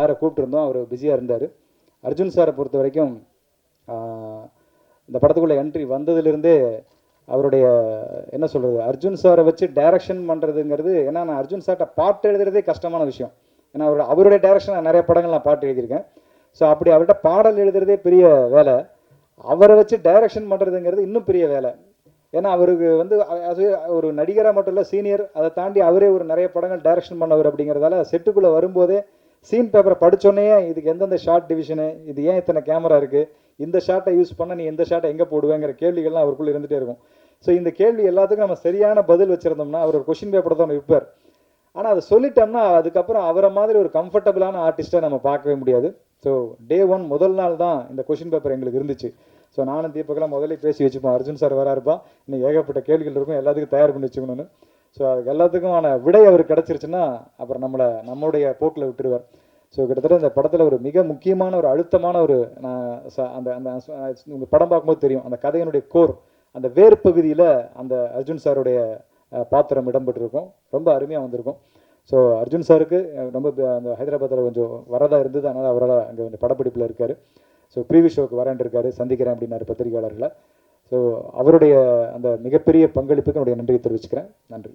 சாரை கூப்பிட்டுருந்தோம், அவர் பிஸியாக இருந்தார். அர்ஜுன் சாரை பொறுத்த வரைக்கும் இந்த படத்துக்குள்ளே என்ட்ரி வந்ததுலேருந்தே அவருடைய என்ன சொல்கிறது, அர்ஜுன் சாரை வச்சு டைரக்ஷன் பண்ணுறதுங்கிறது, ஏன்னா நான் அர்ஜுன் சார்கிட்ட பாட்டு எழுதுறதே கஷ்டமான விஷயம். ஏன்னா அவருடைய டைரக்ஷன் நான் நிறைய படங்கள் நான் பாட்டு எழுதியிருக்கேன். ஸோ அப்படி அவர்கிட்ட பாடல் எழுதுறதே பெரிய வேலை, அவரை வச்சு டைரக்ஷன் பண்ணுறதுங்கிறது இன்னும் பெரிய வேலை. ஏன்னா அவருக்கு வந்து அது ஒரு நடிகராக மட்டும் இல்லை, சீனியர், அதை தாண்டி அவரே ஒரு நிறைய படங்கள் டைரக்ஷன் பண்ணவர். அப்படிங்கிறதால செட்டுக்குள்ளே வரும்போதே சீன் பேப்பரை படித்தோடனே இதுக்கு எந்தெந்த ஷார்ட் டிவிஷனு, இது ஏன் இத்தனை கேமரா இருக்குது, இந்த ஷார்ட்டை யூஸ் பண்ண நீ எந்த ஷார்ட்டை எங்கே போடுவேங்கிற கேள்விகள்லாம் அவருக்குள்ளே இருந்துகிட்டே இருக்கும். ஸோ இந்த கேள்வி எல்லாத்துக்கும் நம்ம சரியான பதில் வச்சுருந்தோம்னா அவர் ஒரு கொஷின் பேப்பரை தான் விற்பார். ஆனால் அதை சொல்லிட்டோம்னா அதுக்கப்புறம் அவரை மாதிரி ஒரு கம்ஃபர்டபுளான ஆர்டிஸ்ட்டை நம்ம பார்க்கவே முடியாது. ஸோ டே 1 முதல் நாள் தான் இந்த கொஷின் பேப்பர் எங்களுக்கு இருந்துச்சு. ஸோ நானும் தீபக்கெல்லாம் முதல்ல பேசி வச்சுப்போம், அர்ஜுன் சார் வரா இருப்பான், இன்னும் ஏகப்பட்ட கேள்விகள் இருக்கும், எல்லாத்துக்கும் தயார் பண்ணி வச்சுக்கணும்னு. ஸோ அதுக்கு எல்லாத்துக்குமான விடை அவர் கிடச்சிருச்சுன்னா அப்புறம் நம்மளுடைய போக்கில் விட்டுருவார். ஸோ கிட்டத்தட்ட இந்த படத்தில் ஒரு மிக முக்கியமான ஒரு அழுத்தமான ஒரு அந்த அந்த உங்கள் படம் பார்க்கும்போது தெரியும், அந்த கதையினுடைய கோர், அந்த வேறு பகுதியில் அந்த அர்ஜுன் சாருடைய பாத்திரம் இடம்பெற்றிருக்கும். ரொம்ப அருமையாக வந்திருக்கும். ஸோ அர்ஜுன் சாருக்கு ரொம்ப அந்த ஹைதராபாத்தில் கொஞ்சம் வரதா இருந்தது, அதனால் அவரால் அங்கே கொஞ்சம் படப்பிடிப்பில் இருக்கார். ஸோ ப்ரீவியூ ஷோக்கு வரேன் இருக்காரு, சந்திக்கிறேன் அப்படின்னாரு பத்திரிகையாளர்களை. ஸோ அவருடைய அந்த மிகப்பெரிய பங்களிப்புக்கு என்னுடைய நன்றியை தெரிவிச்சுக்கிறேன். நன்றி.